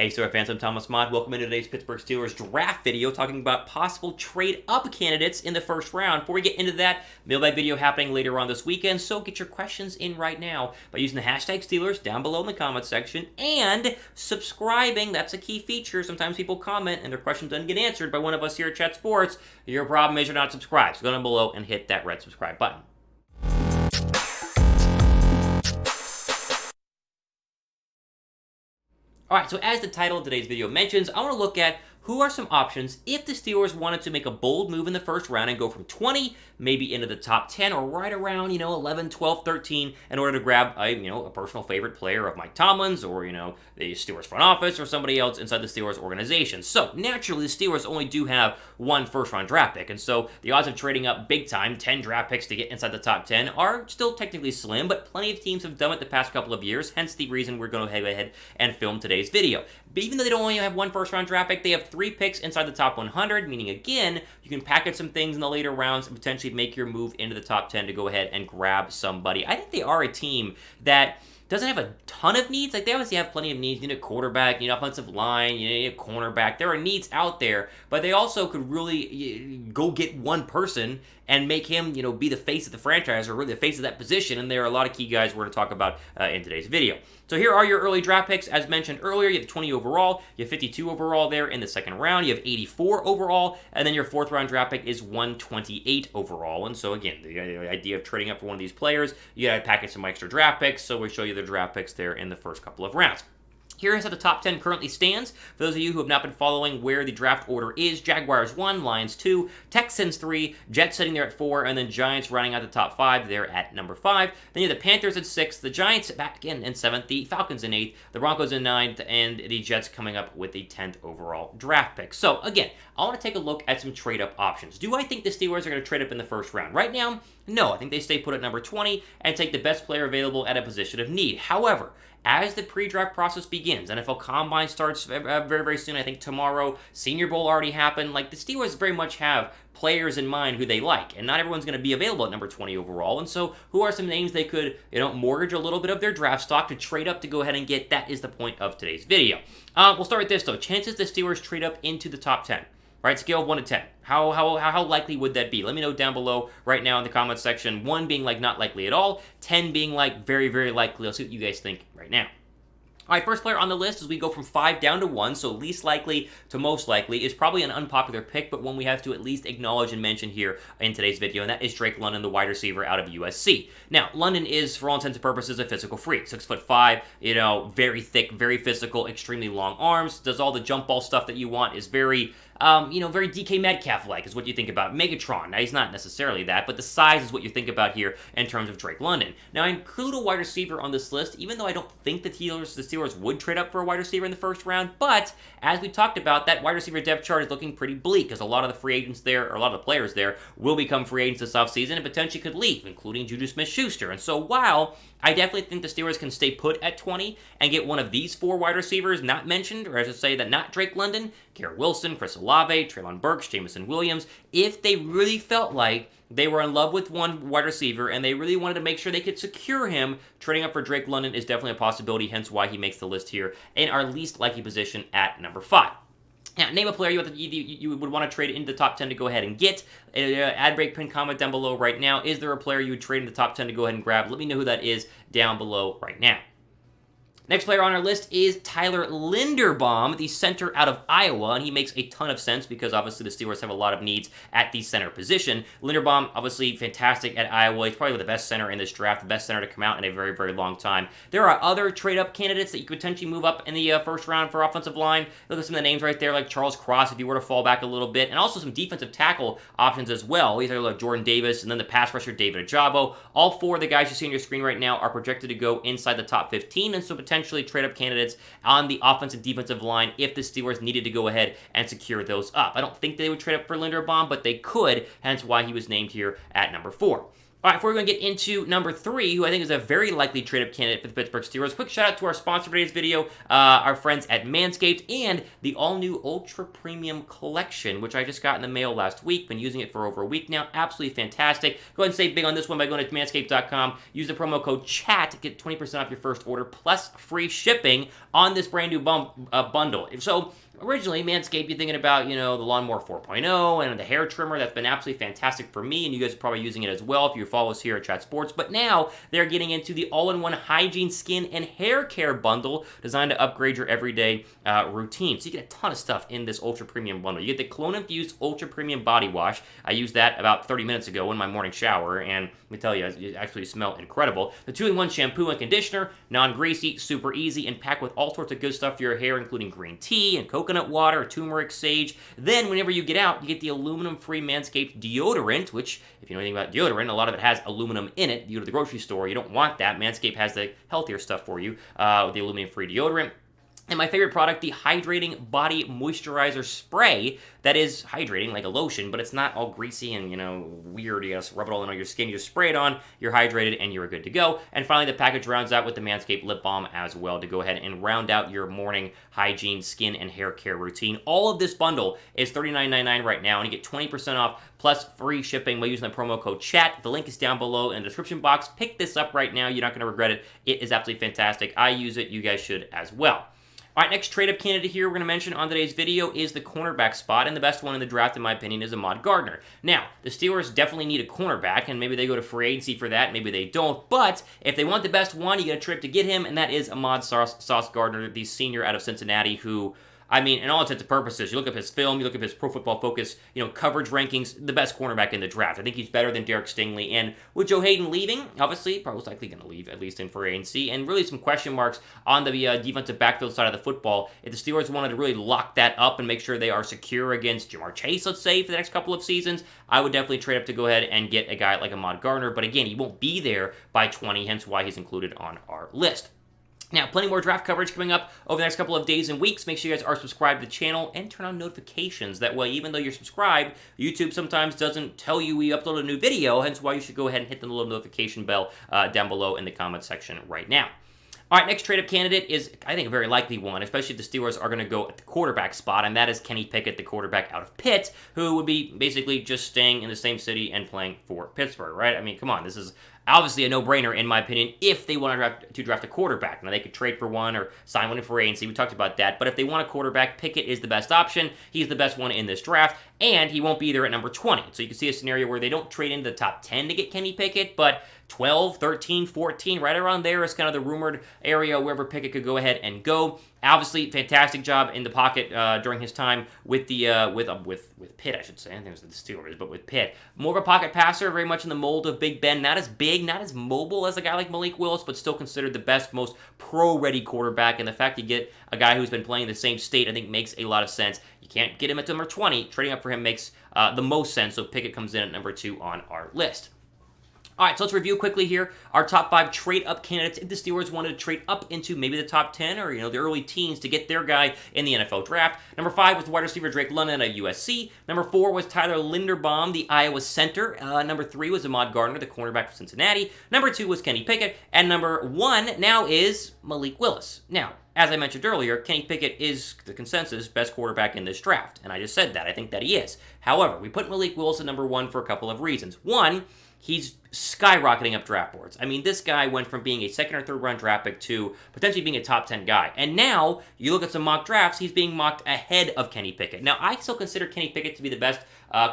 Hey Steelers fans, I'm Thomas Mott. Welcome into today's Pittsburgh Steelers draft video talking about possible trade-up candidates in the first round. Before we get into that, mailbag video happening later on this weekend, so get your questions in right now by using the hashtag Steelers down below in the comments section and subscribing. That's a key feature. Sometimes people comment and their question doesn't get answered by one of us here at Chat Sports. Your problem is you're not subscribed, so go down below and hit that red subscribe button. Alright, so as the title of today's video mentions, I want to look at who are some options if the Steelers wanted to make a bold move in the first round and go from 20, maybe into the top 10, or right around, 11, 12, 13, in order to grab a personal favorite player of Mike Tomlin's, or, the Steelers front office, or somebody else inside the Steelers organization. So, naturally, the Steelers only do have one first-round draft pick, and so the odds of trading up big time, 10 draft picks to get inside the top 10, are still technically slim, but plenty of teams have done it the past couple of years, hence the reason we're going to go ahead and film today's video. But even though they don't only have one first-round draft pick, they have 3 picks inside the top 100, meaning, again, you can package some things in the later rounds and potentially make your move into the top 10 to go ahead and grab somebody. I think they are a team that doesn't have a ton of needs. Like, they obviously have plenty of needs. You need a quarterback, you need offensive line, you need a cornerback. There are needs out there, but they also could really go get one person and make him, be the face of the franchise, or really the face of that position, and there are a lot of key guys we're going to talk about in today's video. So here are your early draft picks. As mentioned earlier, you have 20 overall, you have 52 overall there in the second round, you have 84 overall, and then your fourth round draft pick is 128 overall. And so again, the idea of trading up for one of these players, you got to package some extra draft picks, so we show you the draft picks there in the first couple of rounds. Here's how the top 10 currently stands. For those of you who have not been following where the draft order is, Jaguars 1, Lions 2, Texans 3, Jets sitting there at 4, and then Giants rounding out the top 5 there at number 5. Then you have the Panthers at 6, the Giants back in 7th, the Falcons in 8th, the Broncos in 9th, and the Jets coming up with the 10th overall draft pick. So again, I want to take a look at some trade-up options. Do I think the Steelers are going to trade up in the first round? Right now, no. I think they stay put at number 20 and take the best player available at a position of need. However, as the pre-draft process begins, NFL Combine starts very, very soon, I think tomorrow, Senior Bowl already happened, the Steelers very much have players in mind who they like, and not everyone's going to be available at number 20 overall, and so who are some names they could, mortgage a little bit of their draft stock to trade up to go ahead and get? That is the point of today's video. We'll start with this, though. Chances the Steelers trade up into the top 10. Right, scale of 1 to 10. How likely would that be? Let me know down below right now in the comments section. 1 being not likely at all, 10 being very, very likely. I'll see what you guys think right now. All right, first player on the list as we go from 5 down to 1, so least likely to most likely, is probably an unpopular pick, but one we have to at least acknowledge and mention here in today's video, and that is Drake London, the wide receiver out of USC. Now, London is, for all intents and purposes, a physical freak. 6'5", very thick, very physical, extremely long arms, does all the jump ball stuff that you want, is very very DK Metcalf-like is what you think about. Megatron. Now, he's not necessarily that, but the size is what you think about here in terms of Drake London. Now, I include a wide receiver on this list, even though I don't think the Steelers would trade up for a wide receiver in the first round, but as we talked about, that wide receiver depth chart is looking pretty bleak, because a lot of the free agents there, or a lot of the players there, will become free agents this offseason and potentially could leave, including Juju Smith-Schuster. And so while I definitely think the Steelers can stay put at 20 and get one of these 4 wide receivers not mentioned, or I should say that not Drake London, Garrett Wilson, Chris Olave, Treylon Burks, Jamison Williams, if they really felt like they were in love with one wide receiver and they really wanted to make sure they could secure him, trading up for Drake London is definitely a possibility, hence why he makes the list here in our least likely position at number 5. Now, name a player you would want to trade into the top 10 to go ahead and get. Ad break, pin comment down below right now. Is there a player you would trade in the top 10 to go ahead and grab? Let me know who that is down below right now. Next player on our list is Tyler Linderbaum, the center out of Iowa, and he makes a ton of sense because obviously the Steelers have a lot of needs at the center position. Linderbaum, obviously fantastic at Iowa. He's probably the best center in this draft, the best center to come out in a very, very long time. There are other trade-up candidates that you could potentially move up in the first round for offensive line. Look at some of the names right there, like Charles Cross, if you were to fall back a little bit, and also some defensive tackle options as well. These are like Jordan Davis, and then the pass rusher David Ajabo. All 4 of the guys you see on your screen right now are projected to go inside the top 15, and so potentially trade-up candidates on the offensive defensive line if the Steelers needed to go ahead and secure those up. I don't think they would trade up for Linderbaum, but they could, hence why he was named here at number 4. All right, before we're going to get into number 3, who I think is a very likely trade-up candidate for the Pittsburgh Steelers, quick shout-out to our sponsor for today's video, our friends at Manscaped, and the all-new Ultra Premium Collection, which I just got in the mail last week. Been using it for over a week now. Absolutely fantastic. Go ahead and save big on this one by going to manscaped.com. Use the promo code CHAT to get 20% off your first order, plus free shipping on this brand new bundle. So, originally, Manscaped, you're thinking about, the Lawnmower 4.0 and the hair trimmer. That's been absolutely fantastic for me, and you guys are probably using it as well if you follow us here at Chat Sports. But now, they're getting into the all-in-one hygiene, skin, and hair care bundle designed to upgrade your everyday routine. So you get a ton of stuff in this Ultra Premium bundle. You get the clone-infused Ultra Premium Body Wash. I used that about 30 minutes ago in my morning shower, and let me tell you, it actually smells incredible. The 2-in-1 shampoo and conditioner, non-greasy, super easy, and packed with all sorts of good stuff for your hair, including green tea and coconut water, turmeric, sage. Then, whenever you get out, you get the aluminum-free Manscaped deodorant, which, if you know anything about deodorant, a lot of it has aluminum in it. You go to the grocery store, you don't want that. Manscaped has the healthier stuff for you with the aluminum-free deodorant. And my favorite product, the Hydrating Body Moisturizer Spray. That is hydrating, like a lotion, but it's not all greasy and, weird. You gotta rub it all in on your skin. You just spray it on, you're hydrated, and you're good to go. And finally, the package rounds out with the Manscaped Lip Balm as well to go ahead and round out your morning hygiene, skin, and hair care routine. All of this bundle is $39.99 right now, and you get 20% off plus free shipping by using the promo code CHAT. The link is down below in the description box. Pick this up right now. You're not going to regret it. It is absolutely fantastic. I use it. You guys should as well. All right, next trade-up candidate here we're going to mention on today's video is the cornerback spot, and the best one in the draft, in my opinion, is Ahmad Gardner. Now, the Steelers definitely need a cornerback, and maybe they go to free agency for that, maybe they don't, but if they want the best one, you get a trip to get him, and that is Ahmad Sauce Gardner, the senior out of Cincinnati, who, in all intents and purposes, you look up his film, you look up his Pro Football Focus, coverage rankings, the best cornerback in the draft. I think he's better than Derek Stingley. And with Joe Hayden leaving, obviously, probably likely going to leave, at least in free agency, and really some question marks on the defensive backfield side of the football. If the Steelers wanted to really lock that up and make sure they are secure against Jamar Chase, let's say, for the next couple of seasons, I would definitely trade up to go ahead and get a guy like Ahmad Gardner. But again, he won't be there by 20, hence why he's included on our list. Now, plenty more draft coverage coming up over the next couple of days and weeks. Make sure you guys are subscribed to the channel and turn on notifications. That way, even though you're subscribed, YouTube sometimes doesn't tell you we upload a new video, hence why you should go ahead and hit the little notification bell down below in the comment section right now. All right, next trade-up candidate is, I think, a very likely one, especially if the Steelers are going to go at the quarterback spot, and that is Kenny Pickett, the quarterback out of Pitt, who would be basically just staying in the same city and playing for Pittsburgh, right? Come on, this is obviously a no-brainer, in my opinion, if they want to draft a quarterback. Now, they could trade for one or sign one in free agency. We talked about that. But if they want a quarterback, Pickett is the best option. He's the best one in this draft, and he won't be there at number 20. So you can see a scenario where they don't trade into the top 10 to get Kenny Pickett, but 12, 13, 14, right around there is kind of the rumored area wherever Pickett could go ahead and go. Obviously, fantastic job in the pocket during his time with the with Pitt, I should say. I think it was the Steelers, but with Pitt. More of a pocket passer, very much in the mold of Big Ben. Not as big, not as mobile as a guy like Malik Willis, but still considered the best, most pro-ready quarterback. And the fact you get a guy who's been playing in the same state, I think, makes a lot of sense. You can't get him at number 20. Trading up for him makes the most sense, so Pickett comes in at number 2 on our list. All right, so let's review quickly here our top 5 trade-up candidates if the Steelers wanted to trade up into maybe the top 10 or, the early teens to get their guy in the NFL draft. Number 5 was wide receiver Drake London at USC. Number 4 was Tyler Linderbaum, the Iowa center. Number 3 was Ahmad Gardner, the cornerback from Cincinnati. Number 2 was Kenny Pickett. And number 1 now is Malik Willis. Now, as I mentioned earlier, Kenny Pickett is the consensus best quarterback in this draft. And I just said that. I think that he is. However, we put Malik Willis at number 1 for a couple of reasons. One, he's skyrocketing up draft boards. This guy went from being a second or third round draft pick to potentially being a top 10 guy. And now, you look at some mock drafts, he's being mocked ahead of Kenny Pickett. Now, I still consider Kenny Pickett to be the best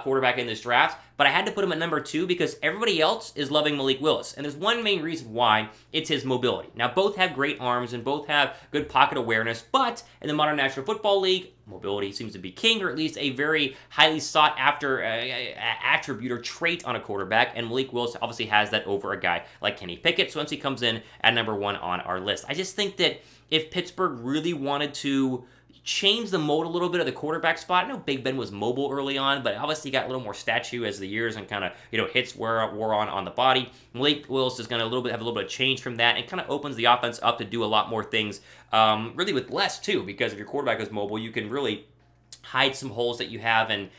quarterback in this draft, but I had to put him at number 2 because everybody else is loving Malik Willis. And there's one main reason why. It's his mobility. Now, both have great arms and both have good pocket awareness, but in the modern National Football League, mobility seems to be king, or at least a very highly sought-after attribute or trait on a quarterback, and Malik Willis obviously has that over a guy like Kenny Pickett, so once he comes in at number 1 on our list. I just think that if Pittsburgh really wanted to change the mold a little bit of the quarterback spot. I know Big Ben was mobile early on, but obviously got a little more statue as the years and kind of, hits wore on the body. Malik Willis is going to have a little bit of change from that and kind of opens the offense up to do a lot more things, really with less too, because if your quarterback is mobile, you can really hide some holes that you have and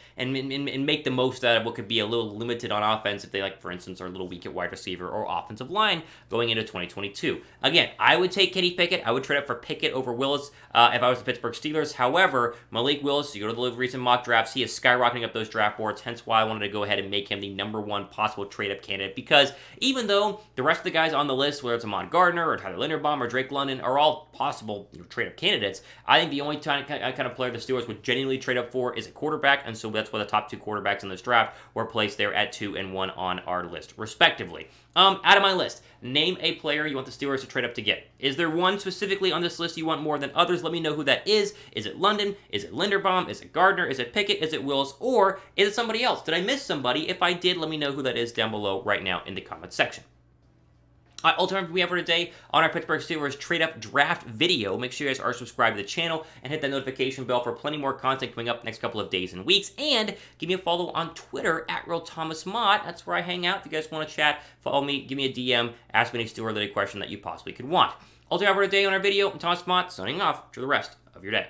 make the most out of what could be a little limited on offense if they, like, for instance, are a little weak at wide receiver or offensive line going into 2022. Again, I would take Kenny Pickett. I would trade up for Pickett over Willis if I was the Pittsburgh Steelers. However, Malik Willis, you go to the recent mock drafts, he is skyrocketing up those draft boards, hence why I wanted to go ahead and make him the #1 possible trade-up candidate, because even though the rest of the guys on the list, whether it's Ahmad Gardner or Tyler Linderbaum or Drake London, are all possible trade-up candidates, I think the only kind of player the Steelers would genuinely trade up for is a quarterback, and so that's why the top 2 quarterbacks in this draft were placed there at 2 and 1 on our list, respectively. Out of my list, name a player you want the Steelers to trade up to get. Is there one specifically on this list you want more than others? Let me know who that is. Is it London? Is it Linderbaum? Is it Gardner? Is it Pickett? Is it Willis? Or is it somebody else? Did I miss somebody? If I did, let me know who that is down below right now in the comments section. Ultimately, we have for today on our Pittsburgh Steelers trade-up draft video. Make sure you guys are subscribed to the channel and hit that notification bell for plenty more content coming up next couple of days and weeks. And give me a follow on Twitter at RealThomasMott. That's where I hang out. If you guys want to chat, follow me, give me a DM, ask me any Steeler-related question that you possibly could want. Ultimately, for today on our video, I'm Thomas Mott, signing off. Enjoy the rest of your day.